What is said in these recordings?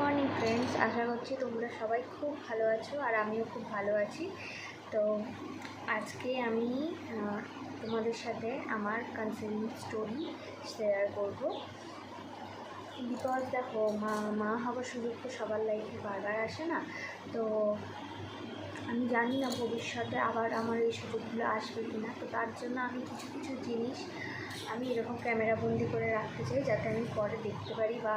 Morning friends, আশা করছি তোমরা সবাই খুব ভালো আছো আর আমিও খুব ভালো আছি। তো আজকে আমি তোমাদের সাথে আমার কনসিভিং স্টোরি শেয়ার করব। বিকজ দেখো, মা হওয়ার সুযোগ তো সবার লাইফে বারবার আসে না। তো আমি জানি না ভবিষ্যতে আবার আমার এই সুযোগগুলো আসবে কি না। তো তার জন্য আমি কিছু কিছু জিনিস আমি এরকম ক্যামেরাবন্দি করে রাখতে চাই, যাতে আমি পরে দেখতে পারি বা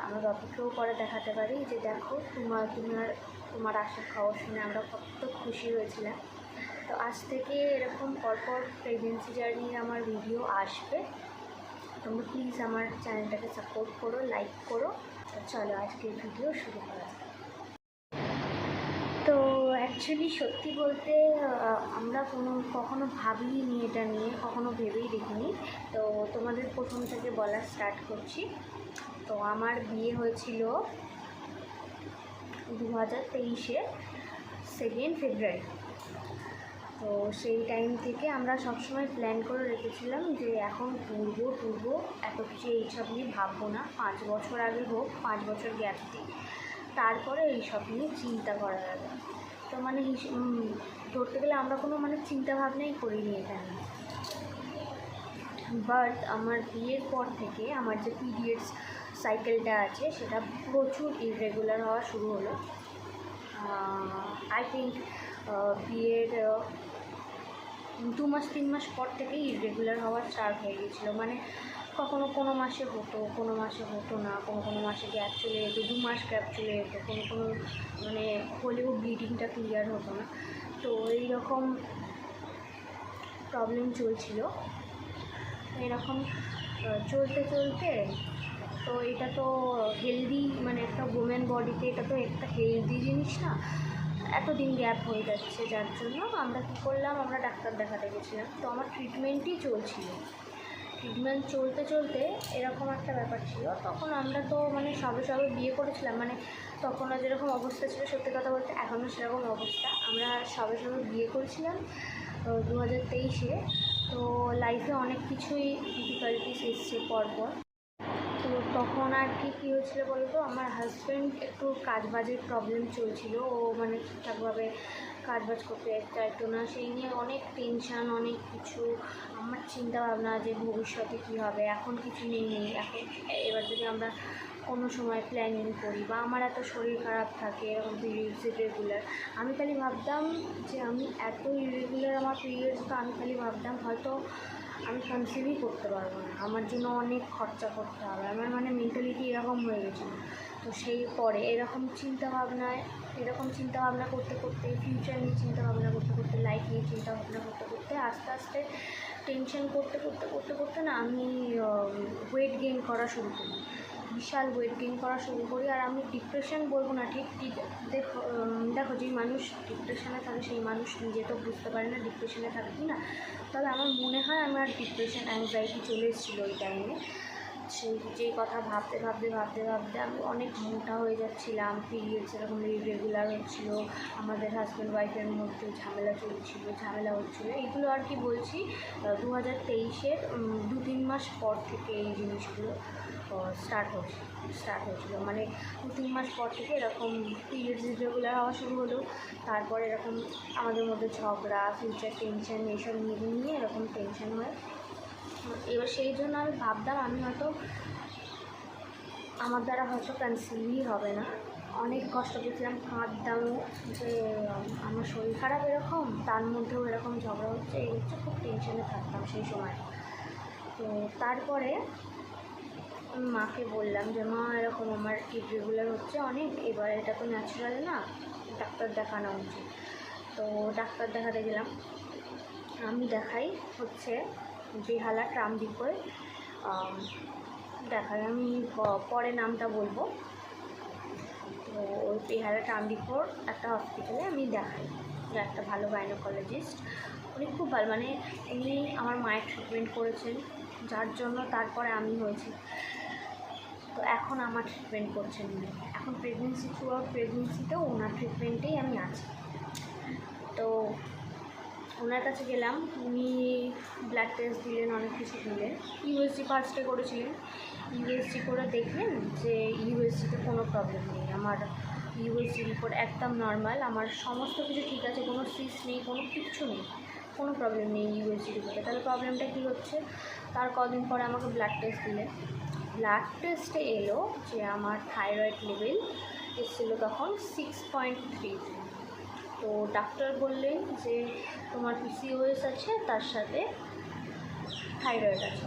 আমার বাবাকেও পরে দেখাতে পারি যে দেখো তোমার আসার খবর শুনে আমরা কত খুশি হয়েছিলাম। তো আজ থেকে এরকম পরপর প্রেগনেন্সি জার্নির আমার ভিডিও আসবে। তোমরা প্লিজ আমার চ্যানেলটাকে সাপোর্ট করো, লাইক করো। তো চলো আজকের ভিডিও শুরু করা। তো অ্যাকচুয়ালি সত্যি বলতে আমরা কখনো ভাবিনি এটা নিয়ে, কখনো ভেবেই দেখিনি। তো তোমাদের প্রথম থেকে বলা স্টার্ট করছি। তো আমার বিয়ে হয়েছিল 2023 2 ফেব্রুয়ারি। তো সেই টাইম থেকে আমরা সবসময় প্ল্যান করে রেখেছিলাম যে এখন ঘুরবো এত কিছু এইসব নিয়ে ভাববো না। 5 বছর আগে হোক, 5 বছর গ্যাপ দিই, তারপরে এইসব নিয়ে চিন্তা করা যাবে। তো মানে ধরতে গেলে আমরা কোনো চিন্তা ভাবনাই করিনি এটা নিয়ে। বাট আমার বিয়ের পর থেকে আমার যে পিরিয়ডস সাইকেলটা আছে সেটা প্রচুর ইররেগুলার হওয়া শুরু হলো। আই থিঙ্ক বিয়ের 2 মাস 3 মাস পর থেকেই ইররেগুলার হওয়া স্টার্ট হয়ে গেছিলো। কখনো কোনো মাসে হতো, কোনো মাসে হতো না, কোনো মাসে গ্যাপ চলে যেত, 2 মাস গ্যাপ চলে যেত, কোনো হলেও ব্লিডিংটা ক্লিয়ার হতো না। তো এইরকম প্রবলেম চলছিল। এরকম চলতে তো এটা তো হেলদি, একটা ওমেন বডিতে এটা তো একটা হেলদি জিনিস না। এতদিন গ্যাপ হয়ে যাচ্ছে, যার জন্য আমরা কী করলাম, আমরা ডাক্তার দেখাতে গেছিলাম। তো আমার ট্রিটমেন্টই চলছিল। ট্রিটমেন্ট চলতে এরকম একটা ব্যাপার ছিল। তখন আমরা তো সবে বিয়ে করেছিলাম, তখনও যেরকম অবস্থা ছিল, সত্যি কথা বলতে এখনও সেরকম অবস্থা। আমরা সবে বিয়ে করেছিলাম 2023। তো লাইফে অনেক কিছুই ডিফিকাল্টিস এসছে পরপর। তো তখন আর কি হয়েছিল বলো তো, আমার হাজব্যান্ড একটু কাজবাজের প্রবলেম চলছিল। ও ঠিকঠাকভাবে কাজবাজ করতে চাইতো না। সেই নিয়ে অনেক টেনশান, অনেক কিছু। আমার চিন্তা ভাবনা যে ভবিষ্যতে কী হবে, এখন কিছু নেই। এখন এবার যদি আমরা কোনো সময় প্ল্যানিং করি বা আমার এত শরীর খারাপ থাকে, এরকম পিরিয়ডস ইরেগুলার, আমি খালি ভাবতাম যে আমি এত ইরেগুলার আমার পিরিয়ডস, তো আমি খালি ভাবতাম হয়তো আমি কনসিভই করতে পারবো না, আমার জন্য অনেক খরচা করতে হবে। আমার মেন্টালিটি এরকম হয়ে গেছিলো। তো সেই পরে এরকম চিন্তাভাবনা করতে ফিউচার নিয়ে চিন্তাভাবনা করতে লাইফ নিয়ে চিন্তাভাবনা করতে আস্তে আস্তে টেনশন করতে না, আমি ওয়েট গেইন করা শুরু করি। বিশাল ওয়েট গেইন করা শুরু করি। আর আমি ডিপ্রেশন বলবো না, ঠিক দেখো যেই মানুষ ডিপ্রেশনে থাকে সেই মানুষ নিজে তো বুঝতে পারে না ডিপ্রেশনে থাকে কি না। তবে আমার মনে হয় আমার ডিপ্রেশন অ্যাংজাইটি চলে এসেছিলো ওই টাইমে। যেই কথা ভাবতে আমি অনেক মোটা হয়ে যাচ্ছিলাম। পিরিয়ডস এরকম রেগুলার হচ্ছিলো, আমাদের হাজব্যান্ড ওয়াইফের মধ্যে ঝামেলা হচ্ছিলো। এইগুলো আর কি বলছি 2023 2-3 মাস পর থেকে এই জিনিসগুলো স্টার্ট হয়েছিলো। 2-3 মাস পর থেকে এরকম পিরিয়ডস রেগুলার হওয়া শুরু হলো। তারপর এরকম আমাদের মধ্যে ঝগড়া, ফিউচার টেনশন, এইসব নিয়ে এরকম টেনশন হয়। এবার সেই জন্য আমি ভাবতাম আমি আমার দ্বারা হয়তো কনসিভই হবে না। অনেক কষ্ট পেয়েছিলাম, কাঁদতামও যে আমার শরীর খারাপ এরকম, তার মধ্যেও এরকম ঝগড়া হচ্ছে, খুব টেনশনে থাকতাম সেই সময়। তো তারপরে মাকে বললাম যে মা এরকম আমার ইররেগুলার হচ্ছে অনেক, এবার এটা তো ন্যাচারাল না, ডাক্তার দেখানো উচিত। তো ডাক্তার দেখাতে গেলাম। আমি দেখাই হচ্ছে বেহালা ট্রাম ডিপোয় দেখাই, আমি পরে নামটা বলবো। তো ওই বেহালা ট্রাম ডিপোর একটা হসপিটালে আমি দেখাই, একটা ভালো গাইনোকোলজিস্ট। উনি খুব ভালো, উনি আমার মায়ের ট্রিটমেন্ট করেছেন, যার জন্য তারপরে আমি হয়েছি। তো এখন আমার ট্রিটমেন্ট করছেন উনি। এখন থ্রু আউট প্রেগনেন্সিতেও ওনার ট্রিটমেন্টেই আমি আছি। তো ওনার কাছে গেলাম, উনি ব্লাড টেস্ট দিলেন, অনেক কিছু দিলেন। ইউএসজি ফার্স্টে করেছিলেন। ইউএসজি করে দেখলেন যে ইউএসজিতে কোনো প্রবলেম নেই, আমার ইউএসজি রিপোর্ট একদম নর্মাল, আমার সমস্ত কিছু ঠিক আছে, কোনো সিস্ট নেই, কোনো কিচ্ছু নেই, কোনো প্রবলেম নেই ইউএসজি রিপোর্টে। তাহলে প্রবলেমটা কী হচ্ছে? তার কদিন পরে আমাকে ব্লাড টেস্ট দিলে, ব্লাড টেস্টে এলো যে আমার থাইরয়েড লেভেল এসেছিলো তখন 6.3। তো ডাক্তার বললেন যে তোমার পিসিওএস আছে, তার সাথে থাইরয়েড আছে,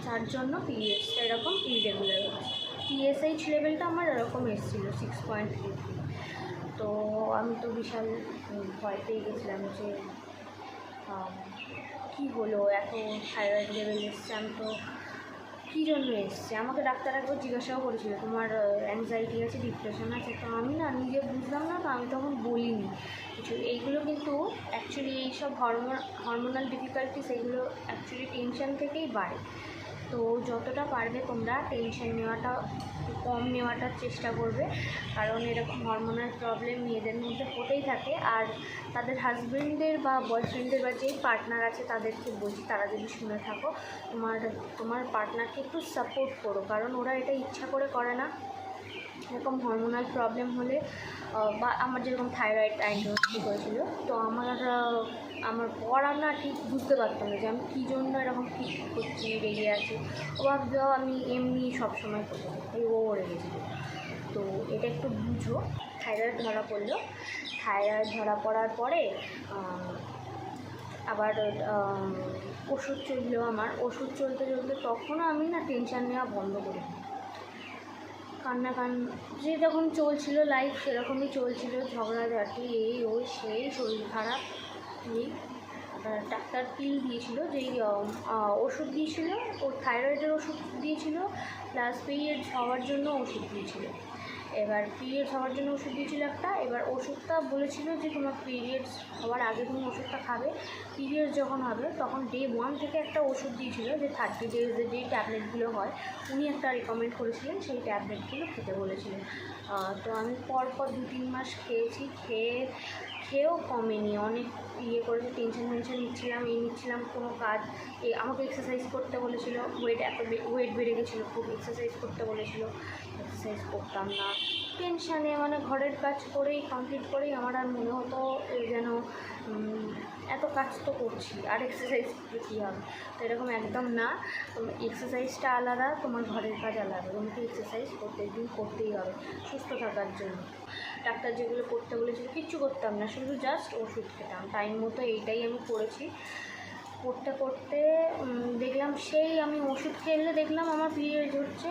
যার জন্য পিরিয়ডসটা এরকম ইরেগুলার হচ্ছে। টিএসএইচ লেভেলটা আমার এরকম এসেছিলো 6.33। তো আমি তো বিশাল ভয় পেয়ে গেছিলাম যে কী হলো, এত থাইরয়েড লেভেল এসছে, আমি তো কী জন্য এসছে। আমাকে ডাক্তার একবার জিজ্ঞাসাও করেছিল তোমার অ্যাংজাইটি আছে, ডিপ্রেশন আছে, তো আমি না নিজে বুঝলাম না, তো আমি তখন বলিনি কিছু। এইগুলো কিন্তু অ্যাকচুয়ালি এইসব হরমোনাল ডিফিকাল্টিস এগুলো অ্যাকচুয়ালি টেনশন থেকেই বাড়ে। তো যতটা পারবে তোমরা টেনশন নেওয়াটা কম নেওয়াটার চেষ্টা করবে, কারণ এরকম হরমোনাল প্রবলেম মেয়েদের মধ্যে হতেই থাকে। আর তাদের হাজব্যান্ডদের বা বয়ফ্রেন্ডদের বা যেই পার্টনার আছে তাদেরকে বলছি, তারা যদি শুনে থাকো, তোমার পার্টনারকে একটু সাপোর্ট করো, কারণ ওরা এটা ইচ্ছা করে না। এরকম হরমোনাল প্রবলেম হলে বা আমার যেরকম থাইরয়েড ডায়াগনোস্টিক হয়েছিল, তো আমার পর না ঠিক বুঝতে পারতাম না যে আমি কী জন্য এরকম ঠিক করছি, রেগে আছি। ও ভাবলেও আমি এমনি সবসময় করতাম, এই ও রেগেছিল। তো এটা একটু বুঝো। থাইরয়েড ধরা পড়লো, থাইরয়েড ধরা পড়ার পরে আবার ওষুধ চললো আমার। ওষুধ চলতে তখনও আমি না টেনশান নেওয়া বন্ধ করি, যে যখন চলছিল লাইফ সেরকমই চলছিল, ঝগড়াঝাটি এই ওই সেই, শরীর খারাপ এই। ডাক্তার পিল দিয়েছিল, যেই ওষুধ দিয়েছিল, ওর থাইরয়েডের ওষুধ দিয়েছিল, প্লাস পিরিয়ডস হওয়ার জন্য ওষুধ দিয়েছিল। এবার পিরিয়ডস হওয়ার জন্য ওষুধ দিয়েছিল একটা, এবার ওষুধটা বলেছিল যে তোমার পিরিয়ডস হওয়ার আগে তুমি ওষুধটা খাবে, পিরিয়ডস যখন হবে তখন ডে 1 থেকে একটা ওষুধ দিয়েছিল যে 30 ডেজে যেই ট্যাবলেটগুলো হয়, উনি একটা রিকমেন্ড করেছিলেন, সেই ট্যাবলেটগুলো খেতে বলেছিলেন। তো আমি পরপর 2-3 মাস খেয়েছি, খেয়েও কমেনি, অনেক করেছে, টেনশন নিচ্ছিলাম, কোনো কাজ আমাকে এক্সারসাইজ করতে বলেছিল, ওয়েট বেড়ে গেছিলো খুব, এক্সারসাইজ করতে বলেছিল, এক্সারসাইজ করতাম না, টেনশানে মানে ঘরের কাজ কমপ্লিট করেই আমার আর মনে হতো যেন এত কাজ তো করছি আর এক্সারসাইজ করতে কী হবে। তো এরকম একদম না, এক্সারসাইজটা আলাদা, তোমার ঘরের কাজ আলাদা, তোমাকে এক্সারসাইজ প্রত্যেকদিন করতেই হবে সুস্থ থাকার জন্য। ডাক্তার যেগুলো করতে বলেছিল কিচ্ছু করতাম না, শুধু জাস্ট ওষুধ খেতাম টাইম মতো, এইটাই আমি করেছি। করতে দেখলাম সেই আমি ওষুধ খেলে দেখলাম আমার পিরিয়ডস হচ্ছে,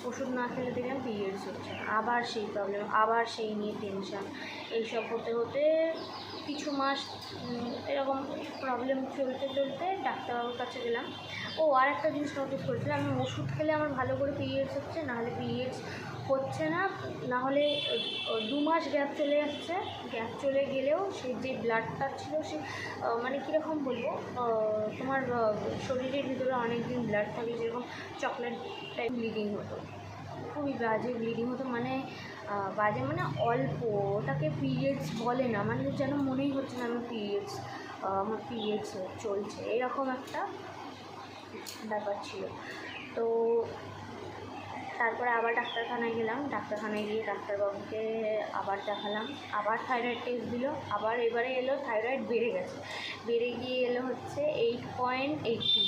ওষুধ না খেলে দেখলাম পিরিয়ডস হচ্ছে, আবার সেই প্রবলেম, আবার সেই নিয়ে টেনশান, এইসব হতে কিছু মাস এরকম প্রবলেম চলতে ডাক্তারবাবুর কাছে গেলাম। আর একটা জিনিস নোটিস করেছিলাম, আমি ওষুধ খেলে আমার ভালো করে পিরিয়ডস হচ্ছে, নাহলে পিরিয়ডস হচ্ছে না, নাহলে 2 মাস গ্যাপ চলে যাচ্ছে, গ্যাপ চলে গেলেও সেই যে ব্লাডটা ছিল সে মানে কীরকম বলবো, তোমার শরীরের ভিতরে অনেক দিন ব্লাড থাকে, যেরকম চকলেট টাইপ ব্লিডিং হতো, খুবই বাজে ব্লিডিং হতো, মানে বাজে মানে অল্প, ওটাকে পিরিয়ডস বলে না, মানে যেন মনেই হচ্ছে না আমার পিরিয়ডস চলছে, এরকম একটা ব্যাপার ছিল। তো তারপরে আবার ডাক্তারখানায় গেলাম, ডাক্তারখানায় গিয়ে ডাক্তারবাবুকে আবার দেখালাম, আবার থাইরয়েড টেস্ট দিল, আবার এবারে এলো থাইরয়েড বেড়ে গিয়ে এলো হচ্ছে 8.80।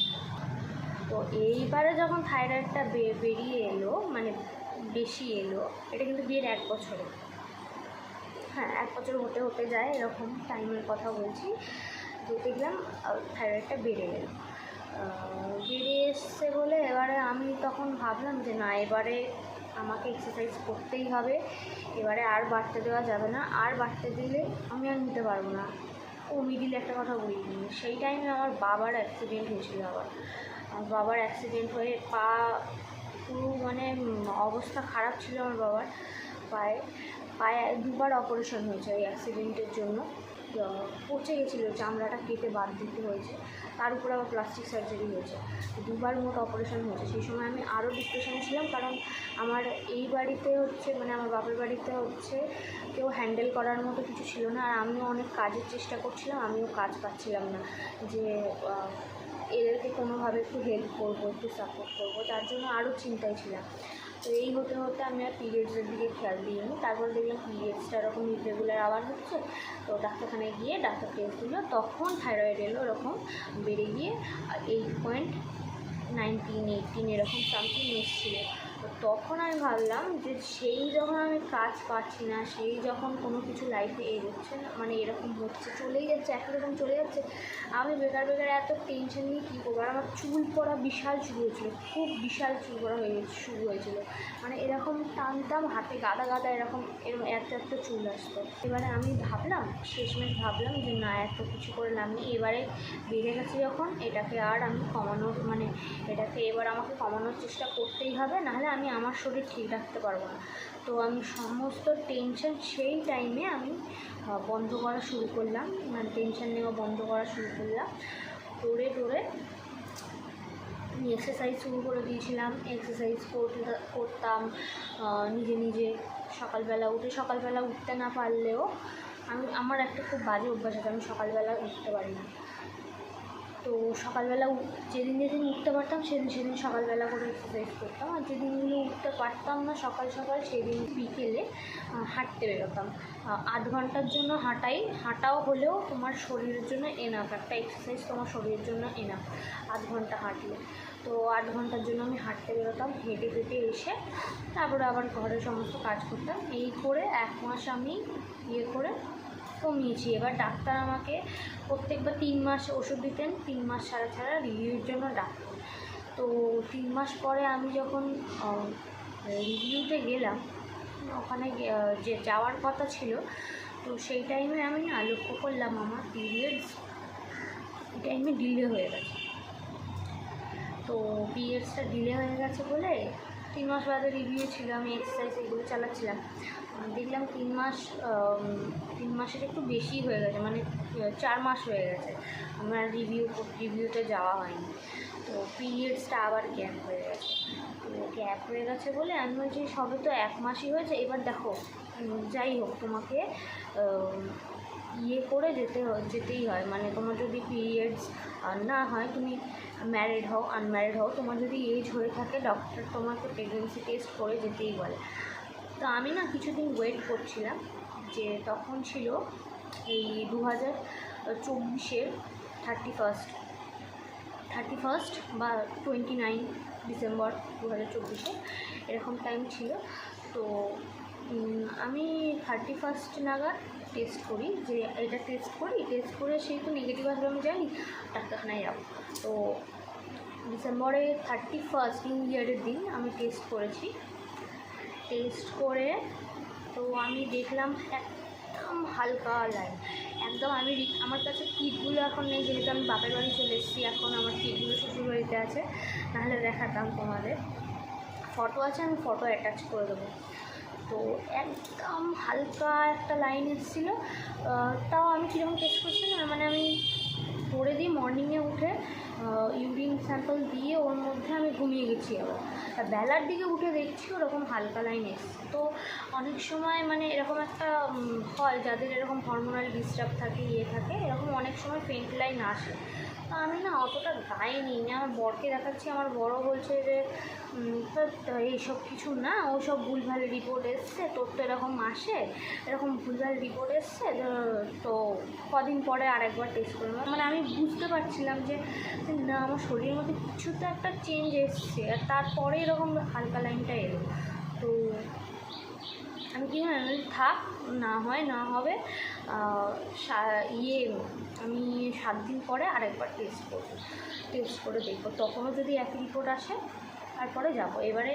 তো এইবারে যখন থাইরয়েডটা বেরিয়ে এলো, মানে বেশি এলো, এটা কিন্তু বিয়ের 1 বছরে, হ্যাঁ 1 বছর হতে যায়, এরকম টাইমের কথা বলছি, যে দেখলাম থাইরয়েডটা বেড়ে এসছে বলে এবারে আমি তখন ভাবলাম যে না, এবারে আমাকে এক্সারসাইজ করতেই হবে, এবারে আর বাড়তে দেওয়া যাবে না, আর বাড়তে দিলে আমি আর নিতে পারবো না। মিডিলে একটা কথা বলিনি, সেই টাইমে আমার বাবার অ্যাক্সিডেন্ট হয়েছিল, আমার বাবার অ্যাক্সিডেন্ট হয়ে পা পুরো মানে অবস্থা খারাপ ছিল আমার বাবার, পায়ে 2বার অপারেশন হয়েছে ওই অ্যাক্সিডেন্টের জন্য, পচে গেছিলো, চামড়াটা কেটে বাদ দিতে হয়েছে, তার উপরে আবার প্লাস্টিক সার্জারি হয়েছে, 2বার মোট অপারেশন হয়েছে। সেই সময় আমি আরও ডিপ্রেশনে ছিলাম, কারণ আমার এই বাড়িতে হচ্ছে, মানে আমার বাপের বাড়িতে হচ্ছে কেউ হ্যান্ডেল করার মতো কিছু ছিল না, আর আমিও অনেক কাজের চেষ্টা করছিলাম, আমিও কাজ পাচ্ছিলাম না, যে এদেরকে কোনোভাবে একটু হেল্প করবো, একটু সাপোর্ট করবো, তার জন্য আরও চিন্তায় ছিলাম। তো এই হতে হতে আমি আর পিরিয়ডসের দিকে খেয়াল দিইনি। তারপর দেখলাম পিরিয়ডসটা এরকম ইরেগুলার আবার হচ্ছে, তো ডাক্তারখানে গিয়ে ডাক্তার টেস্ট দিল, তখন থাইরয়েড এলো এরকম বেড়ে গিয়ে 8.19 এরকম সামথিং এসেছিলো। তো তখন আমি ভাবলাম যে সেই যখন আমি কাজ পাচ্ছি না, সেই যখন কোনো কিছু লাইফে এগোচ্ছে না, মানে এরকম হচ্ছে, চলেই যাচ্ছে, একরকম চলে যাচ্ছে, আমি বেকার এত টেনশন নিয়ে কী করবো। আর আমার চুল পড়া বিশাল শুরু হয়েছিলো, খুব বিশাল চুল পড়া শুরু হয়েছিলো, মানে এরকম টানতাম হাতে গাদা এরকম এত চুল আসতো। এবারে আমি ভাবলাম, শেষমেশ ভাবলাম যে না, এত কিছু করে লাভ নেই, এবারে বেড়ে গেছে যখন এটাকে আর আমি কমানোর, মানে এটাকে এবার আমাকে কমানোর চেষ্টা করতেই হবে, নাহলে আমি আমার শরীর ঠিক রাখতে পারবো না। তো আমি সমস্ত টেনশন সেই টাইমে আমি বন্ধ করা শুরু করলাম, মানে টেনশন নেওয়া বন্ধ করা শুরু করলাম। টোরে এক্সারসাইজ শুরু করে দিয়েছিলাম, এক্সারসাইজ করতাম নিজে সকালবেলা উঠতে না পারলেও আমার একটা খুব বাজে অভ্যাস আছে, আমি সকালবেলা উঠতে পারি না। তো সকালবেলা যেদিন উঠতে পারতাম সেদিন সকালবেলা করে এক্সারসাইজ করতাম, আর যেদিনগুলো উঠতে পারতাম না সকাল সেদিন বিকেলে হাঁটতে বেরোতাম। 8 ঘন্টার জন্য হাঁটাও হলেও তোমার শরীরের জন্য এনাফ, একটা এক্সারসাইজ তোমার শরীরের জন্য এনাফ 8 ঘন্টা হাঁটলে। তো 8 ঘন্টার জন্য আমি হাঁটতে বেরোতাম, হেঁটে এসে তারপরে আবার ঘরের সমস্ত কাজ করতাম। এই করে 1 মাস আমি করে কমিয়েছি। এবার ডাক্তার আমাকে প্রত্যেকবার 3 মাস ওষুধ দিতেন, 3 মাস ছাড়া রিভিউর জন্য ডাকতেন। তো 3 মাস পরে আমি যখন রিভিউতে গেলাম, ওখানে যে যাওয়ার কথা ছিল, তো সেই টাইমে আমি লক্ষ্য করলাম আমার পিরিয়ডস টাইমে ডিলে হয়ে গেছে। তো পিরিয়ডসটা ডিলে হয়ে গেছে বলে 3 মাস বাদে রিভিউ ছিল, আমি এক্সারসাইজ এগুলো চালাচ্ছিলাম, দেখলাম 3 মাসের একটু বেশি হয়ে গেছে, মানে 4 মাস হয়ে গেছে আমার রিভিউতে যাওয়া হয়নি। তো পিরিয়ডসটা আবার গ্যাপ হয়ে গেছে। তো গ্যাপ হয়ে গেছে বলে আমি বলছি সবে তো 1 মাসই হয়েছে, এবার দেখো যাই হোক তোমাকে করে যেতেই হয়, মানে তোমার যদি পিরিয়ডস না হয়, তুমি ম্যারিড হও আনম্যারিড হও, তোমার যদি এজ হয়ে থাকে ডক্টর তোমাকে প্রেগনেন্সি টেস্ট করে যেতেই বলে। তো আমি না কিছুদিন ওয়েট করছিলাম, যে তখন ছিল এই 2024-এর 31 বা 29 ডিসেম্বর 2024 এরকম টাইম ছিল। তো আমি 31 নাগাদ টেস্ট করি, যে এটা টেস্ট করে সেই তো নেগেটিভ আসলে আমি জানি ডাক্তারখানায় যাবো। তো ডিসেম্বরে 31 নিউ ইয়ারের দিন আমি টেস্ট করেছি। টেস্ট করে তো আমি দেখলাম একদম হালকা লাইন, একদম আমার কাছে কিটগুলো এখন নেই, যেহেতু আমি বাপের বাড়ি চলে এসেছি, এখন আমার কিটগুলো শ্বশুরবাড়িতে আছে, নাহলে দেখাতাম তোমাদের, ফটো আছে, আমি ফটো অ্যাটাচ করে দেবো। তো একদম হালকা একটা লাইন এসেছিলো, তাও আমি কীরকম টেস্ট করছিলাম, মানে আমি করে দিই মর্নিংয়ে উঠে ইউরিন স্যাম্পল দিয়ে ওর মধ্যে আমি ঘুমিয়ে গেছি। আবার বেলার দিকে উঠে দেখছি ওরকম হালকা লাইন এসছে। তো অনেক সময় মানে এরকম একটা হয়, যাদের এরকম হরমোনাল ডিস্টার্ব থাকে থাকে এরকম অনেক সময় ফেন্ট লাইন আসে। তো আমি না অতটা গায়ে নিই না, আমার বরকে দেখাচ্ছি, আমার বড় বলছে যে এইসব কিছু না, ওসব ভুলভাল রিপোর্ট এসছে, তোর তো এরকম আসে, এরকম ভুলভাল রিপোর্ট এসছে, তো কদিন পরে আরেকবার টেস্ট করবো। মানে আমি বুঝতে পারছিলাম যে না, আমার শরীরের মধ্যে কিছু তো একটা চেঞ্জ এসছে, আর তারপরে এরকম হালকা লাইনটা এলো। তো আমি কি থাক, না হয় না হবে, আমি 7 দিন পরে আরেকবার টেস্ট করে দেখবো, তখনও যদি একই রিপোর্ট আসে তারপরে যাব। এবারে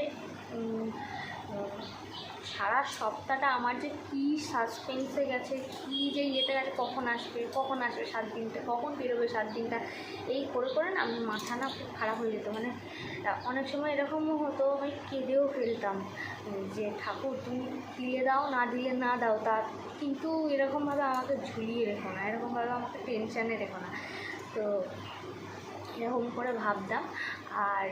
সারা সপ্তাহটা আমার যে কী সাসপেন্সে গেছে, কী যে ইয়েতে গেছে, কখন আসবে 7 দিনটা, কখন বেরোবে 7 দিনটা, এই করে না আমি মাথা না খুব খারাপ হয়ে যেত। মানে অনেক সময় এরকমও হতো, আমি কেঁদেও ফেলতাম যে ঠাকুর তুমি দিলে দাও, না দিলে না দাও, তা কিন্তু এরকমভাবে আমাকে ঝুলিয়ে রেখো না, এরকমভাবে আমাকে টেনশানে রেখো না। তো এরকম করে ভাবতাম। আর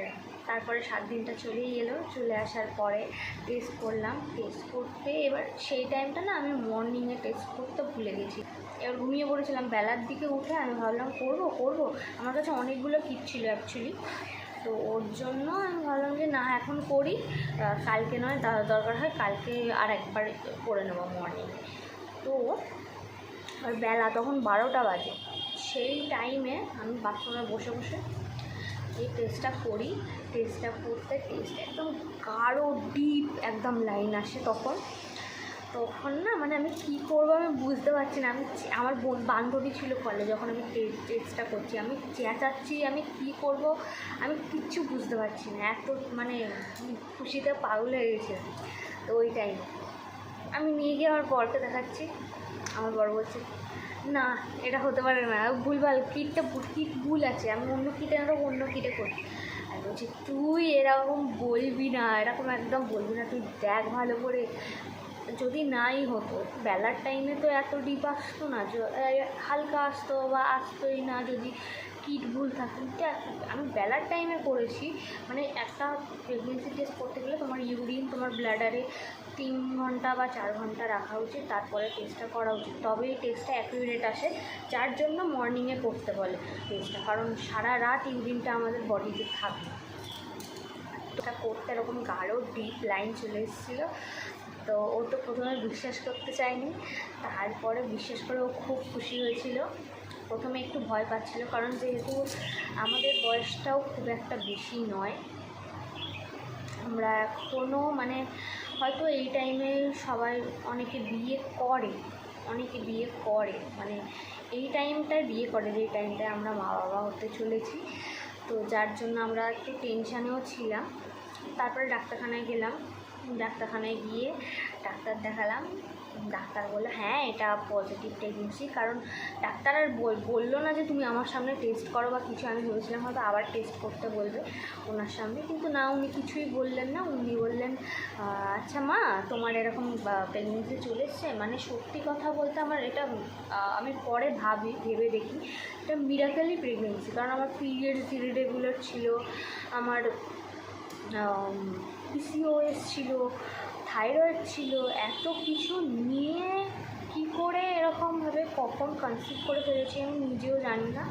তারপরে 7 দিনটা চলেই এলো, চলে আসার পরে টেস্ট করলাম। টেস্ট করতে এবার সেই টাইমটা না আমি মর্নিংয়ে টেস্ট করতে ভুলে গেছি, এবার ঘুমিয়ে পড়েছিলাম। বেলার দিকে উঠে আমি ভাবলাম করবো। আমার কাছে অনেকগুলো কিট ছিল অ্যাকচুয়ালি, তো ওর জন্য আমি ভাবলাম যে না এখন করি, কালকে নয়, দরকার হয় কালকে আর একবার করে নেবো মর্নিংয়ে। তো আর বেলা তখন 12টা বাজে, সেই টাইমে আমি বাথরুমে বসে বসে এই টেস্টটা করি। টেস্টটা করতে টেস্ট একদম গাঢ় ডিপ একদম লাইন আসে তখন না মানে আমি কী করবো আমি বুঝতে পারছি না। আমার বান্ধবী ছিল কলেজে, যখন আমি টেস্টটা করছি আমি চেঁচাচ্ছি, আমি কী করব আমি কিচ্ছু বুঝতে পারছি না, এত মানে খুশিতে পাগল হয়ে গেছে। তো ওই টাইমে আমি নিয়ে গিয়ে আমার বরকে দেখাচ্ছি, আমার বর বলছে না এটা হতে পারে না, ভুলভাল কিট ভুল আছে, আমি অন্য কিটে অন্য কিটে করি। আর বলছি তুই এরকম বলবি না, এরকম একদম বলবি না, তুই দেখ ভালো করে। যদি নাই হতো বেলার টাইমে তো এত ডিপ আসতো না, হালকা আসতো বা আসতোই না যদি কিট ভুল থাকতো। আমি বেলার টাইমে করেছি, মানে একটা প্রেগনেন্সি টেস্ট করতে গেলে তোমার ইউরিন তোমার ব্লাডারে 3 ঘন্টা বা 4 ঘন্টা রাখা উচিত, তারপরে টেস্টটা করা উচিত, তবে এই টেস্টটা অ্যাকুরেট আসে। যার জন্য মর্নিংয়ে করতে বলে টেস্টটা, কারণ সারা রাত ইউরিনটা আমাদের বডিতে থাকে। এটা করতে এরকম গাঢ় ডিপ লাইন চলে এসেছিলো। তো ও তো প্রথমে বিশ্বাস করতে চায়নি, তারপরে বিশ্বাস করে ও খুব খুশি হয়েছিল। প্রথমে একটু ভয় পাচ্ছিল, কারণ যেহেতু আমাদের বয়সটাও খুব একটা বেশি নয়, আমরা এখনও মানে হয়তো এই টাইমে সবাই অনেকে বিয়ে করে মানে এই টাইমটায় বিয়ে করে, যেই টাইমটায় আমরা মা বাবা হতে চলেছি। তো যার জন্য আমরা একটু টেনশানেও ছিলাম। তারপরে ডাক্তারখানায় গেলাম, ডাক্তারখানায় গিয়ে ডাক্তার দেখালাম। ডাক্তার বললো হ্যাঁ এটা পজিটিভ প্রেগনেন্সি। কারণ ডাক্তার আর বললো না যে তুমি আমার সামনে টেস্ট করো বা কিছু। আমি ভেবেছিলাম হয়তো আবার টেস্ট করতে বলবে ওনার সামনে, কিন্তু না, উনি কিছুই বললেন না। উনি বললেন আচ্ছা মা তোমার এরকম প্রেগনেন্সি চলে এসছে। মানে সত্যি কথা বলতে আমার এটা আমি পরে ভেবে দেখি এটা মিরাকেলই প্রেগনেন্সি। কারণ আমার পিরিয়ডস ইরেগুলার ছিল, আমার PCOS ছিল, থাইরয়েড ছিল, এত কিছু নিয়ে কি করে এরকমভাবে কখন কনসিভ করে ফেলেছি আমি নিজেও জানি না।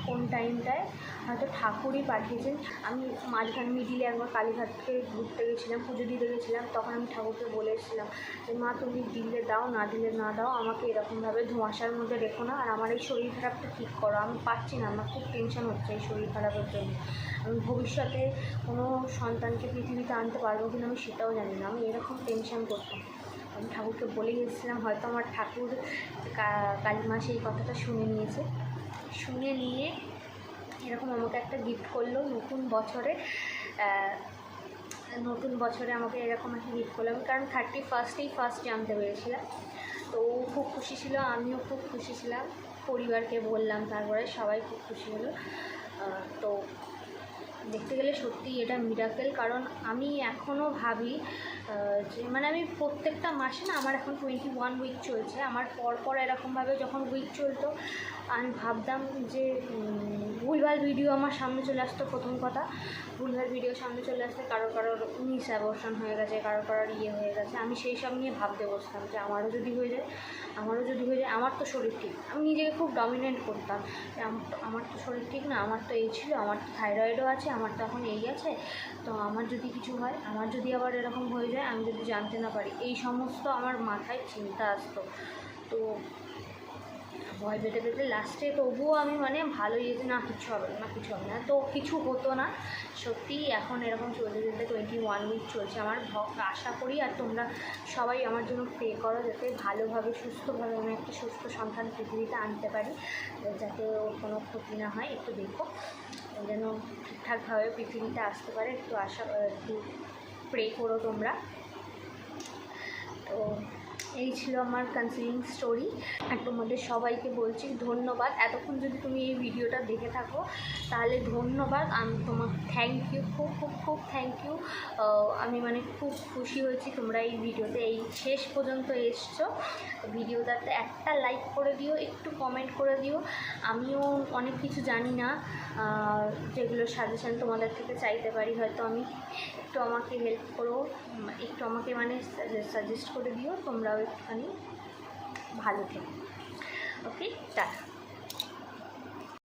কোন টাইমটায় হয়তো ঠাকুরই পাঠিয়েছেন। আমি মাঝখানে মিডিলে একবার কালীঘাটকে ঘুরতে গেছিলাম, পুজো দিতে গেছিলাম, তখন আমি ঠাকুরকে বলেছিলাম যে মা তুমি দিলে দাও, না দিলে না দাও, আমাকে এরকমভাবে ধোঁয়াশার মধ্যে রেখো না, আর আমার এই শরীর খারাপটা ঠিক করো। আমি পারছি না, আমার খুব টেনশন হচ্ছে এই শরীর খারাপের জন্য। আমি ভবিষ্যতে কোনো সন্তানকে পৃথিবীতে আনতে পারবো কিনা আমি সেটাও জানি না, আমি এরকম টেনশন করতাম। আমি ঠাকুরকে বলে গেছিলাম, হয়তো আমার ঠাকুর কালীমা সেই কথাটা শুনে নিয়েছে, শুনে নিয়ে এরকম আমাকে একটা গিফট করলো নতুন বছরে আমাকে এরকম একটা গিফট করলো। আমি কারণ 31st ফার্স্ট জানতে পেরেছিলাম। তো ও খুব খুশি ছিল, আমিও খুব খুশি ছিলাম, পরিবারকে বললাম, তারপরে সবাই খুব খুশি হলো। তো দেখতে গেলে সত্যি এটা মিরাকেল। কারণ আমি এখনও ভাবি যে মানে আমি প্রত্যেকটা মাসে না, আমার এখন 21 উইক চলছে, আমার পর এরকমভাবে যখন উইক চলতো আমি ভাবতাম যে ভুলভাল ভিডিও আমার সামনে চলে আসতো। প্রথম কথা, ভুলভাল ভিডিও সামনে চলে আসতে, কারোর মিস অ্যাবর্শন হয়ে গেছে, কারোর হয়ে গেছে, আমি সেই সব নিয়ে ভাবতে বসতাম যে আমারও যদি হয়ে যায়। আমার তো শরীর ঠিক, আমি নিজেকে খুব ডমিনেন্ট করতাম যে আমার তো শরীর ঠিক না, আমার তো এই ছিল, আমার তো থাইরয়েডও আছে, আমার তো এখন এই আছে, তো আমার যদি কিছু হয়, আমার যদি আবার এরকম হয়ে যায়, আমি যদি জানতে না পারি, এই সমস্ত আমার মাথায় চিন্তা আসতো। তো ভয় পেতে লাস্টে তবুও আমি মানে ভালো ইয়েতে না কিছু হবে না, তো কিছু হতো না। সত্যি এখন এরকম চলতে 21 উইক চলছে আমার। আশা করি আর তোমরা সবাই আমার জন্য প্রে করো, যাতে ভালোভাবে সুস্থভাবে আমি একটা সুস্থ সন্তান পৃথিবীতে আনতে পারি, যাতে ওর কোনো ক্ষতি না হয়। একটু দেখো যেন ঠিকঠাকভাবে পৃথিবীতে আসতে পারে, একটু প্রে করো তোমরা। তো এই ছিল আমার কনসিলিং স্টোরি। আর তোমাদের সবাইকে বলছি ধন্যবাদ। এতক্ষণ যদি তুমি এই ভিডিওটা দেখে থাকো তাহলে ধন্যবাদ, আমি তোমাকে থ্যাংক ইউ, খুব থ্যাংক ইউ। আমি মানে খুব খুশি হয়েছি তোমরা এই ভিডিওতে এই শেষ পর্যন্ত এসছো। ভিডিওটাতে একটা লাইক করে দিও, একটু কমেন্ট করে দিও। আমিও অনেক কিছু জানি না, যেগুলো সাজেশান তোমাদের থেকে চাইতে পারি, হয়তো আমি একটু আমাকে হেল্প করো, একটু আমাকে মানে সাজেস্ট করে দিও, তোমরাও একটুখানি ভালো থেকো। ওকে, টাটা।